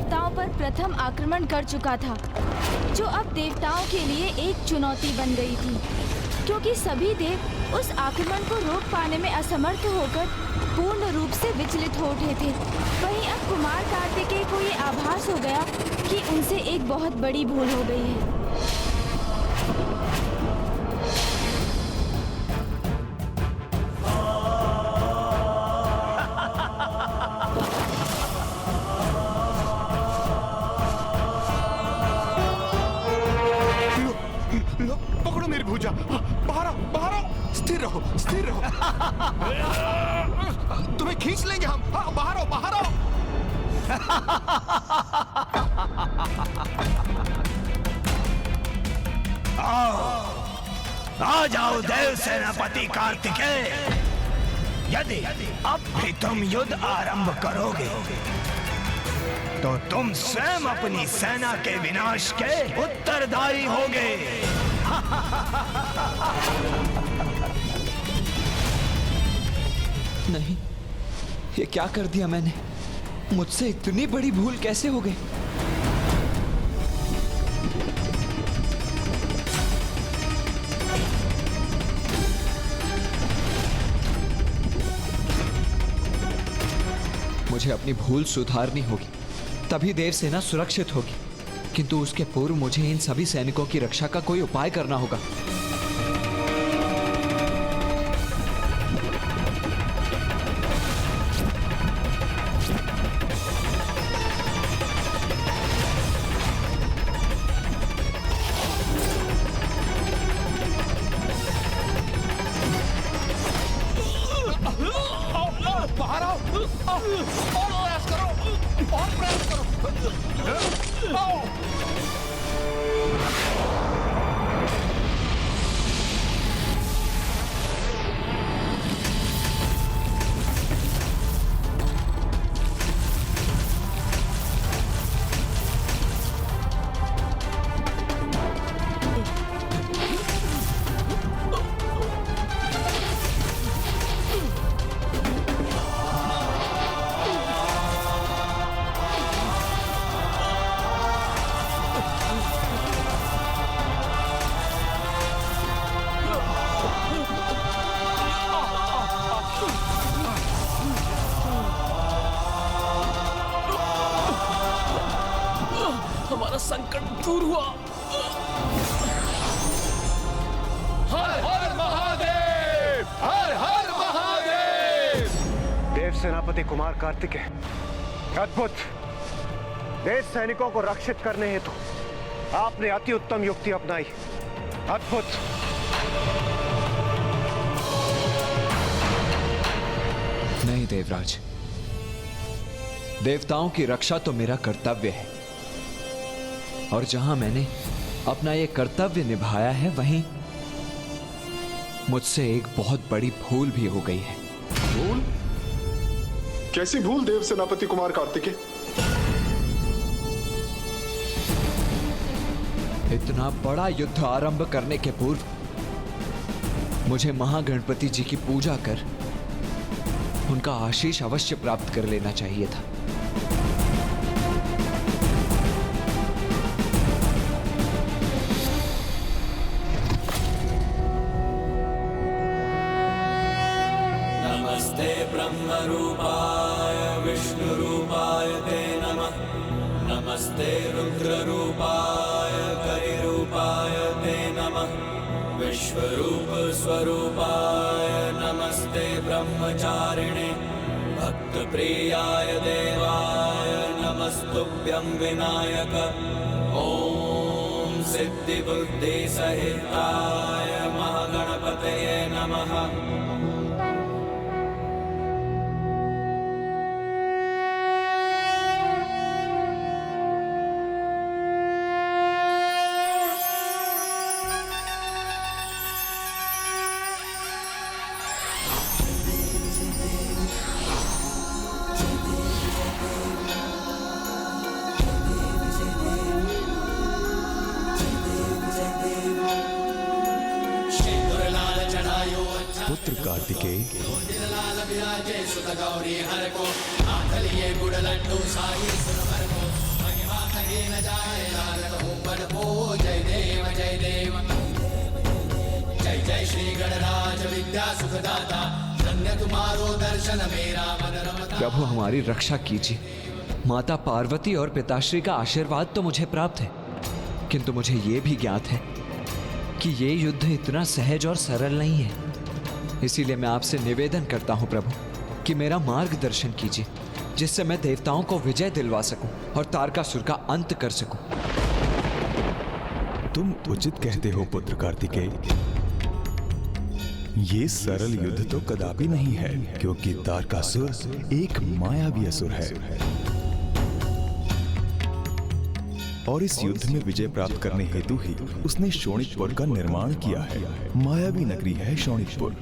देवताओं पर प्रथम आक्रमण कर चुका था, जो अब देवताओं के लिए एक चुनौती बन गई थी, क्योंकि सभी देव उस आक्रमण को रोक पाने में असमर्थ होकर पूर्ण रूप से विचलित हो उठे थे। वहीं अब कुमार कार्तिकेय को ये आभास हो गया कि उनसे एक बहुत बड़ी भूल हो गई है। पकड़ो मेरी भुजा, बाहर आओ, बाहर आओ, स्थिर रहो, स्थिर रहो। तुम्हें खींच लेंगे हम। हाँ, बाहर आओ, बाहर आओ। आ जाओ देव सेनापति कार्तिकेय। यदि अब भी तुम युद्ध आरंभ करोगे तो तुम स्वयं अपनी सेना के विनाश के उत्तरदायी होगे। नहीं, ये क्या कर दिया मैंने? मुझसे इतनी बड़ी भूल कैसे हो गई? मुझे अपनी भूल सुधारनी होगी, तभी देवसेना सुरक्षित होगी। किंतु उसके पूर्व मुझे इन सभी सैनिकों की रक्षा का कोई उपाय करना होगा। बाहर आओ, और प्रयास करो, और प्रयास करो। आओ। हमारा संकट दूर हुआ। हर हर महादेव, हर हर महादेव। देव सेनापति कुमार कार्तिकेय, अद्भुत। देश सैनिकों को रक्षित करने हेतु आपने अति उत्तम युक्ति अपनाई। अद्भुत। नहीं देवराज, देवताओं की रक्षा तो मेरा कर्तव्य है, और जहां मैंने अपना यह कर्तव्य निभाया है, वहीं मुझसे एक बहुत बड़ी भूल भी हो गई है। भूल? कैसी भूल देव सेनापति कुमार कार्तिकेय? इतना बड़ा युद्ध आरंभ करने के पूर्व मुझे महागणपति जी की पूजा कर उनका आशीष अवश्य प्राप्त कर लेना चाहिए था। नमस्ते ब्रह्मरूपाय विष्णुरूपाय ते नमः। नमस्ते रुद्ररूपाय करिरूपाय ते नमः। विश्वरूप स्वरूपाय नमस्ते ब्रह्मचारिणे। भक्तप्रियाय देवाय नमस्तुभ्यं विनायक। ॐ सिद्धिबुद्धिसहिताय महागणपतये नमः। पुत्र कार्तिकेय, लाल विराजे सुत गौरी हर को। हाथ लिए गुड़ लड्डू शाही सुरवर को। प्रभु हमारी रक्षा कीजिए। माता पार्वती और पिताश्री का आशीर्वाद तो मुझे प्राप्त है, किंतु मुझे ये भी ज्ञात है कि ये युद्ध इतना सहज और सरल नहीं है। इसीलिए मैं आपसे निवेदन करता हूं प्रभु कि मेरा मार्गदर्शन कीजिए, जिससे मैं देवताओं को विजय दिलवा सकूं और तारकासुर का अंत कर सकूं। तुम उचित कहते हो पुत्र कार्तिकेय। ये सरल युद्ध तो कदापि नहीं है, क्योंकि तारकासुर एक मायावी असुर है और इस युद्ध में विजय प्राप्त करने हेतु ही उसने शोणितपुर का निर्माण किया है। मायावी नगरी है शोणितपुर।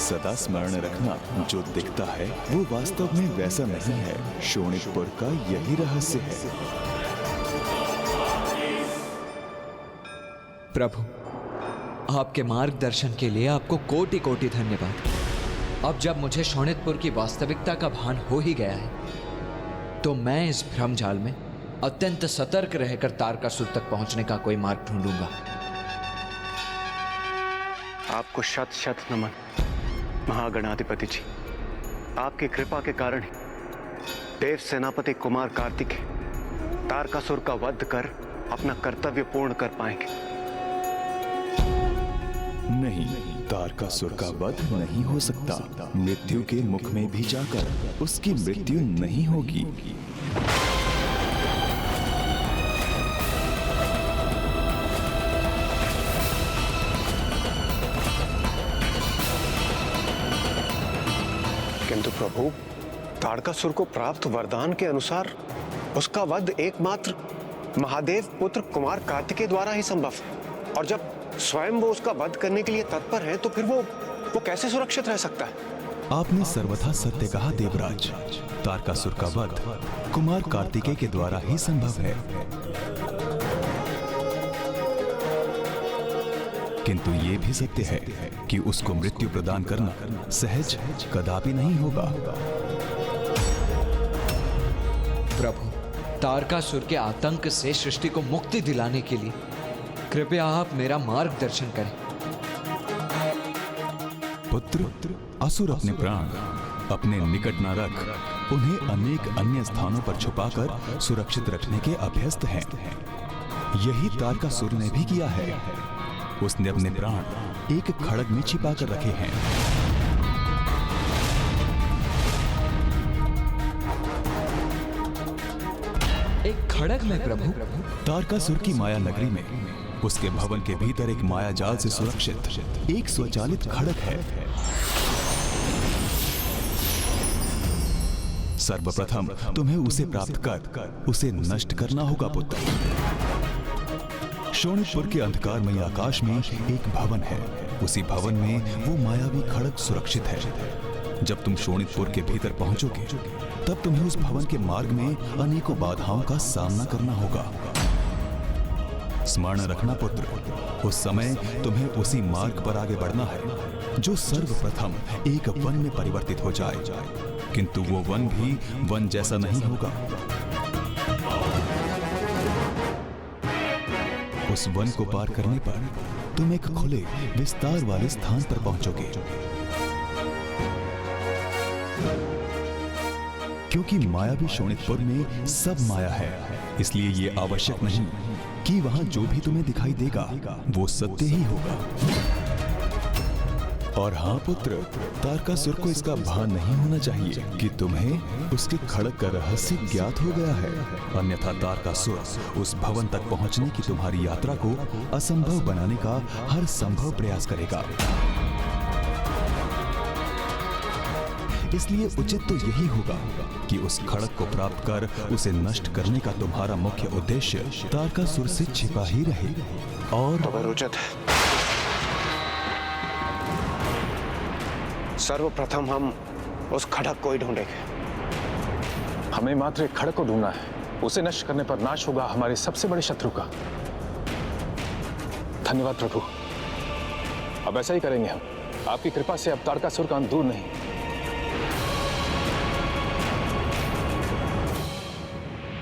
सदा स्मरण रखना, जो दिखता है वो वास्तव में वैसा नहीं है। शोणितपुर का यही रहस्य है। प्रभु, आपके मार्गदर्शन के लिए आपको कोटि कोटि धन्यवाद। अब जब मुझे शोणितपुर की वास्तविकता का भान हो ही गया है, तो मैं इस भ्रमजाल में अत्यंत सतर्क रहकर तारकासुर तक पहुंचने का कोई मार्ग ढूंढूंगा। आपको शत शत नमन महागणाधिपति जी। आपकी कृपा के कारण ही देव सेनापति कुमार कार्तिकेय तारकासुर का वध कर अपना कर्तव्य पूर्ण कर पाएंगे। नहीं, तारकासुर का वध नहीं हो सकता। मृत्यु के मुख में भी जाकर उसकी मृत्यु नहीं होगी। किंतु प्रभु, तारकासुर को प्राप्त वरदान के अनुसार उसका वध एकमात्र महादेव पुत्र कुमार कार्तिकेय द्वारा ही संभव है। और जब स्वयं वो उसका वध करने के लिए तत्पर है, तो फिर वो कैसे सुरक्षित रह सकता है? आपने सर्वथा सत्य कहा देवराज। तारकासुर का वध कुमार कार्तिकेय के द्वारा ही संभव है, किंतु ये भी सत्य है कि उसको मृत्यु प्रदान करना सहज कदापि नहीं होगा। प्रभु, तारकासुर के आतंक से सृष्टि को मुक्ति दिलाने के लिए कृपया आप मेरा मार्गदर्शन करें। पुत्र, असुर अपने प्राण अपने निकट न रख उन्हें अनेक अन्य स्थानों पर छुपाकर सुरक्षित रखने के अभ्यस्त हैं। यही तारकासुर ने भी किया है। उसने अपने प्राण एक खड़ग में छिपा कर रखे हैं। एक खड़ग में प्रभु? तारकासुर की माया नगरी में उसके भवन के भीतर एक माया जाल से सुरक्षित एक स्वचालित खड़ग है। सर्वप्रथम तुम्हें उसे प्राप्त कर उसे नष्ट करना होगा पुत्र। शोणितपुर के अंधकारमय आकाश में एक भवन है। उसी भवन में वो मायावी खड़ग सुरक्षित है। जब तुम शोणितपुर के भीतर पहुंचोगे, तब तुम्हें उस भवन के मार्ग में अनेकों बाधाओं का सामना करना होगा। स्मरण रखना पुत्र, उस समय तुम्हें उसी मार्ग पर आगे बढ़ना है जो सर्वप्रथम एक वन में परिवर्तित हो जाए। किंतु वो वन भी वन जैसा नहीं होगा। उस वन को पार करने पर तुम एक खुले विस्तार वाले स्थान पर पहुंचोगे। क्योंकि मायावी शोणितपुर में सब माया है, इसलिए ये आवश्यक नहीं कि वहां जो भी तुम्हें दिखाई देगा वो सत्य ही होगा। और हाँ पुत्र, तारकासुर को इसका भान नहीं होना चाहिए कि तुम्हें उसके खड़ग का रहस्य ज्ञात हो गया है। अन्यथा तारकासुर उस भवन तक पहुंचने की तुम्हारी यात्रा को असंभव बनाने का हर संभव प्रयास करेगा। इसलिए उचित तो यही होगा कि उस खड़ग को प्राप्त कर उसे नष्ट करने का तुम्हारा मुख्य उद्देश्य तारकासुर से छिपा ही रहे। और उचित है। सर्वप्रथम हम उस खड़क को ही ढूंढेंगे। हमें मात्र एक खड़क को ढूंढना है। उसे नष्ट करने पर नाश होगा हमारे सबसे बड़े शत्रु का। धन्यवाद प्रभु, अब ऐसा ही करेंगे हम। आपकी कृपा से अब तारकासुर का अंत दूर नहीं।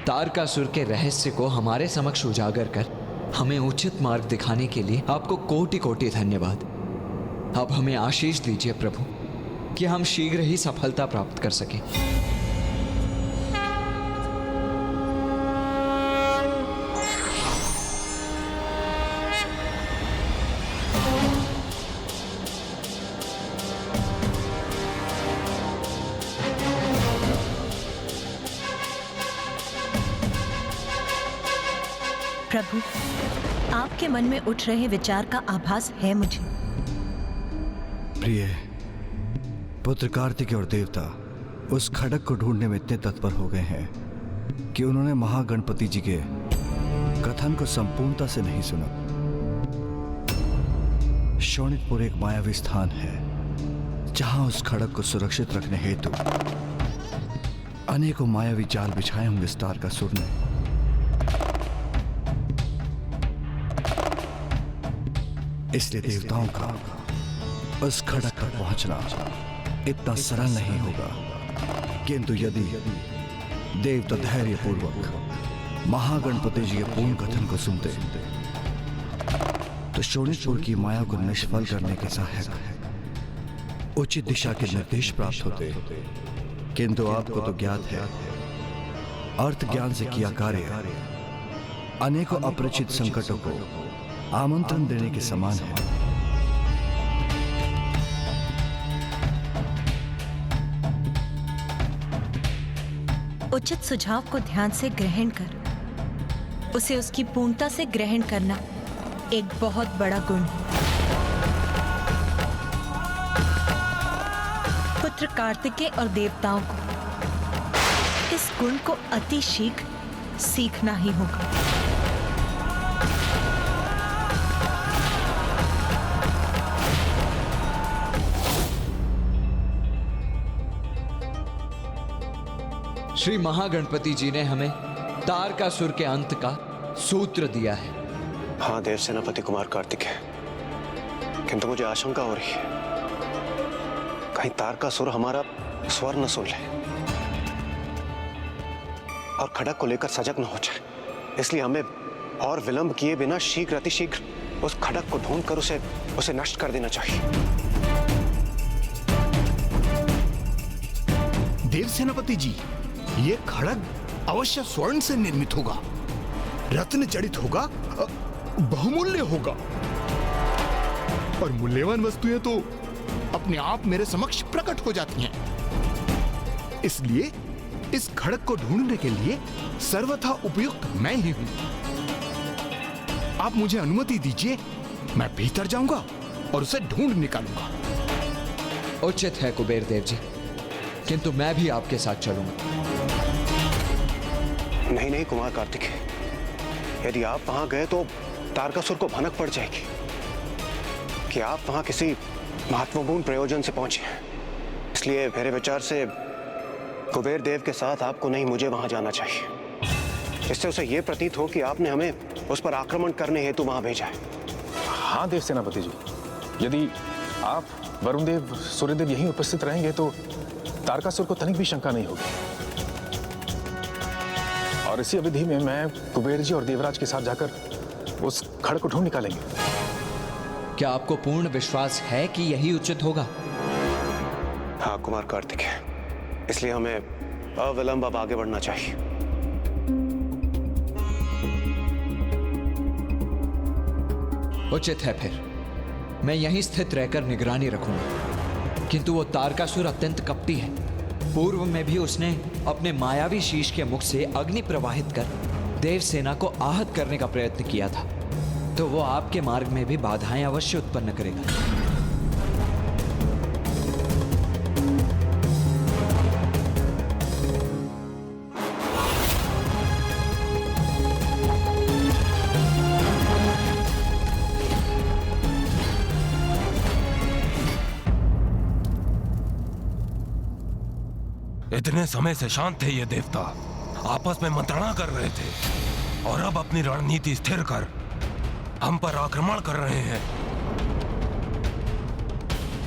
तारकासुर के रहस्य को हमारे समक्ष उजागर कर हमें उचित मार्ग दिखाने के लिए आपको कोटि कोटि धन्यवाद। अब हमें आशीष दीजिए प्रभु कि हम शीघ्र ही सफलता प्राप्त कर सकें। प्रभु, आपके मन में उठ रहे विचार का आभास है मुझे। प्रिय पुत्र कार्तिक और देवता उस खड़क को ढूंढने में इतने तत्पर हो गए हैं कि उन्होंने महागणपति जी के कथन को संपूर्णता से नहीं सुना। शोणितपुर एक मायावी स्थान है जहां उस खड़क को सुरक्षित रखने हेतु अनेकों मायावी जाल बिछाए होंगे इस तारकासुर ने। इसलिए देवताओं का उस खड़क तक पहुंचना इतना सरल नहीं होगा, किंतु यदि देवता धैर्यपूर्वक महागणपति जी के पूर्ण कथन को सुनते तो शोणितपुर की माया को निष्फल करने के सहायक उचित दिशा के निर्देश प्राप्त होते। किंतु आपको तो ज्ञात है, अर्थ ज्ञान से किया कार्य अनेकों अपरिचित संकटों को आमंत्रण देने के समान है। उचित सुझाव को ध्यान से ग्रहण कर उसे उसकी पूर्णता से ग्रहण करना एक बहुत बड़ा गुण है। पुत्र कार्तिकेय और देवताओं को इस गुण को अति शीघ्र सीखना ही होगा। श्री महागणपति जी ने हमें तारकासुर के अंत का सूत्र दिया है। हाँ देव सेनापति कुमार कार्तिकेय, किंतु मुझे आशंका हो रही है कहीं तारकासुर हमारा स्वर न सुन ले और खड़क को लेकर सजग न हो जाए। इसलिए हमें और विलंब किए बिना शीघ्र अतिशीघ्र उस खड़क को ढूंढकर उसे नष्ट कर देना चाहिए। देव सेनापति जी, ये खड़ग अवश्य स्वर्ण से निर्मित होगा, रत्न जड़ित होगा, बहुमूल्य होगा और मूल्यवान वस्तुएं तो अपने आप मेरे समक्ष प्रकट हो जाती हैं। इसलिए इस खड़ग को ढूंढने के लिए सर्वथा उपयुक्त मैं ही हूं। आप मुझे अनुमति दीजिए, मैं भीतर जाऊंगा और उसे ढूंढ निकालूंगा। उचित है कुबेर देव जी, किंतु मैं भी आपके साथ चलूंगा। नहीं नहीं कुमार कार्तिकेय, यदि आप वहां गए तो तारकासुर को भनक पड़ जाएगी कि आप वहां किसी महत्वपूर्ण प्रयोजन से पहुंचे हैं। इसलिए मेरे विचार से कुबेर देव के साथ आपको नहीं, मुझे वहां जाना चाहिए। इससे उसे यह प्रतीत हो कि आपने हमें उस पर आक्रमण करने हेतु वहां भेजा है। हाँ देव सेनापति जी, यदि आप वरुण देव, सूर्यदेव यहीं उपस्थित रहेंगे तो तारकासुर को तनिक भी शंका नहीं होगी। और इसी अवधि में मैं कुबेर जी और देवराज के साथ जाकर उस खड़क को ढूंढ निकालेंगे। क्या आपको पूर्ण विश्वास है कि यही उचित होगा? हाँ कुमार कार्तिकेय, इसलिए हमें अविलंब अब आगे बढ़ना चाहिए। उचित है, फिर मैं यहीं स्थित रहकर निगरानी रखूंगा। किंतु वो तारकासुर अत्यंत कपटी है। पूर्व में भी उसने अपने मायावी शीश के मुख से अग्नि प्रवाहित कर देवसेना को आहत करने का प्रयत्न किया था, तो वो आपके मार्ग में भी बाधाएं अवश्य उत्पन्न करेगा। इतने समय से शांत थे ये देवता, आपस में मंत्रणा कर रहे थे और अब अपनी रणनीति स्थिर कर हम पर आक्रमण कर रहे हैं।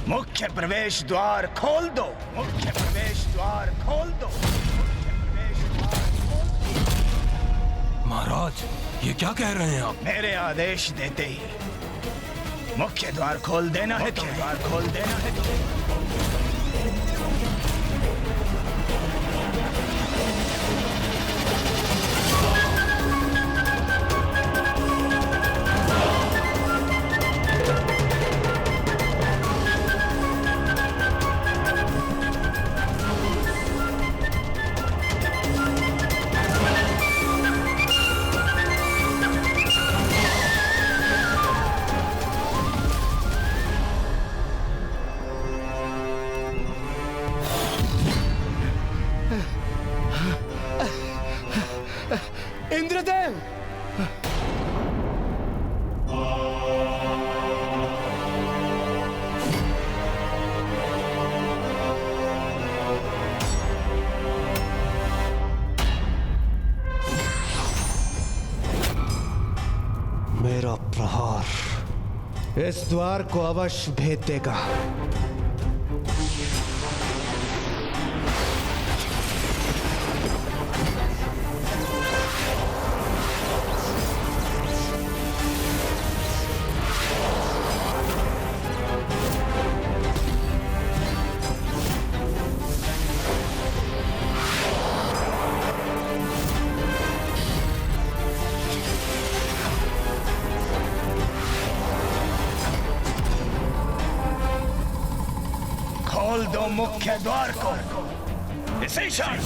मुख्य प्रवेश द्वार खोल दो, मुख्य प्रवेश द्वार खोल दो, मुख्य प्रवेश द्वार खोल दो। महाराज, ये क्या कह रहे हैं आप? मेरे आदेश देते ही मुख्य द्वार खोल देना है, मुख्य द्वार खोल देना है। इंद्रदेव! मेरा प्रहार इस द्वार को अवश्य भेद देगा। खोल दो मुख्य द्वार को, इसे क्षण।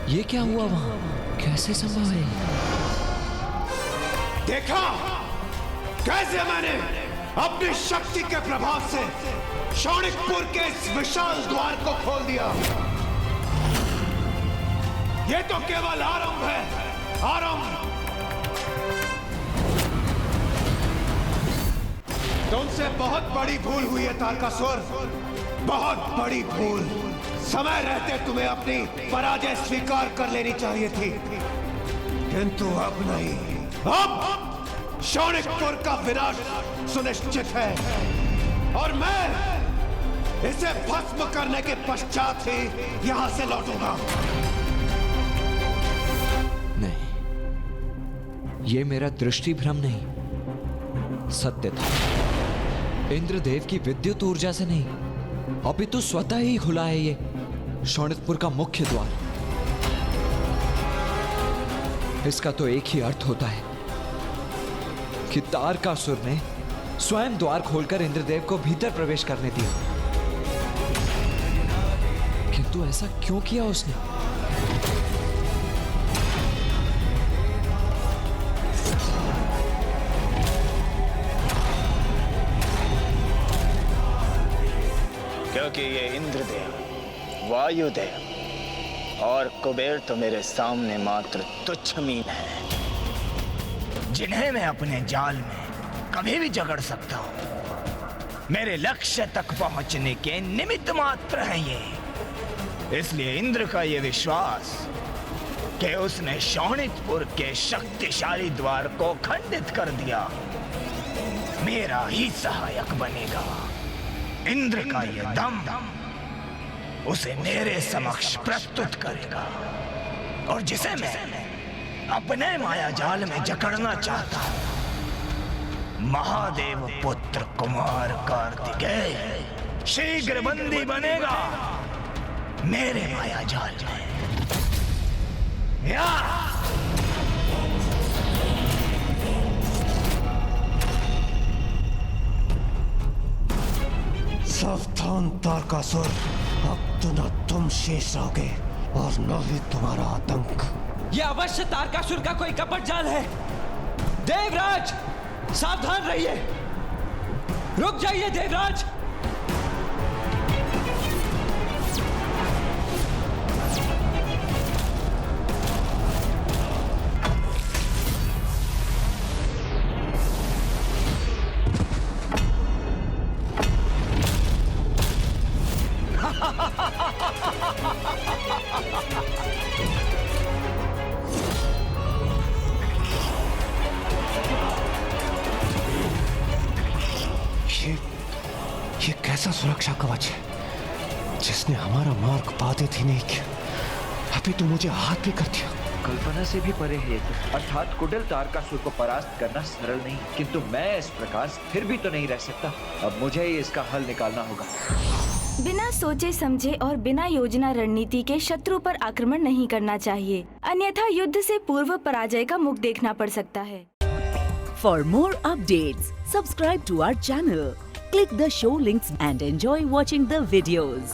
ये क्या हुआ वहां? कैसे संभव है? देखा कैसे मैंने अपनी शक्ति के प्रभाव से शौणिकपुर के इस विशाल द्वार को खोल दिया। ये तो केवल आरंभ है, आरंभ। तुमसे बहुत बड़ी भूल हुई है तारकासुर, बहुत बड़ी भूल। समय रहते तुम्हें अपनी पराजय स्वीकार कर लेनी चाहिए थी, किंतु अब नहीं। अब शौणिकपुर का विनाश सुनिश्चित है और मैं इसे भस्म करने के पश्चात ही यहां से लौटूंगा। नहीं, ये मेरा दृष्टि भ्रम नहीं, सत्य था। इंद्रदेव की विद्युत ऊर्जा से नहीं, अपितु स्वतः ही खुला है ये शौणिकपुर का मुख्य द्वार। इसका तो एक ही अर्थ होता है कि तारकासुर ने स्वयं द्वार खोलकर इंद्रदेव को भीतर प्रवेश करने दिया। किंतु ऐसा क्यों किया उसने? क्योंकि ये इंद्रदेव, वायुदेव और कुबेर तो मेरे सामने मात्र तुच्छ मीन है, जिन्हें मैं अपने जाल में कभी भी जकड़ सकता हूं। मेरे लक्ष्य तक पहुंचने के निमित्त मात्र हैं ये। इसलिए इंद्र का ये विश्वास कि उसने शौणिकपुर के शक्तिशाली द्वार को खंडित कर दिया, मेरा ही सहायक बनेगा। इंद्र का ये दम उसे मेरे समक्ष प्रस्तुत करेगा, और जिसे मैं अपने माया जाल में जकड़ना चाहता हूं, महादेव पुत्र कुमार कार्तिकेय शीघ्र बंदी बनेगा मेरे माया जाल में। सावधान तारकासुर, अब तो न तुम शेष रहोगे और न ही तुम्हारा आतंक। यह अवश्य तारकासुर का कोई कपट जाल है। देवराज, सावधान रहिए। रुक जाइए देवराज। कैसा सुरक्षा कवच है जिसने हमारा मार्ग बाधित ही नहीं किया, अभी तो मुझे हाथ भी कर दिया। कल्पना से भी परे है, अर्थात कुटिल तारकासुर को परास्त करना सरल नहीं, किंतु मैं इस प्रकार स्थिर भी तो नहीं रह सकता। अब मुझे ही इसका हल निकालना होगा। बिना सोचे समझे और बिना योजना रणनीति के शत्रु पर आक्रमण नहीं करना चाहिए, अन्यथा युद्ध से पूर्व पराजय का मुख देखना पड़ सकता है। For more updates, subscribe to our channel, click the show links and enjoy watching the videos.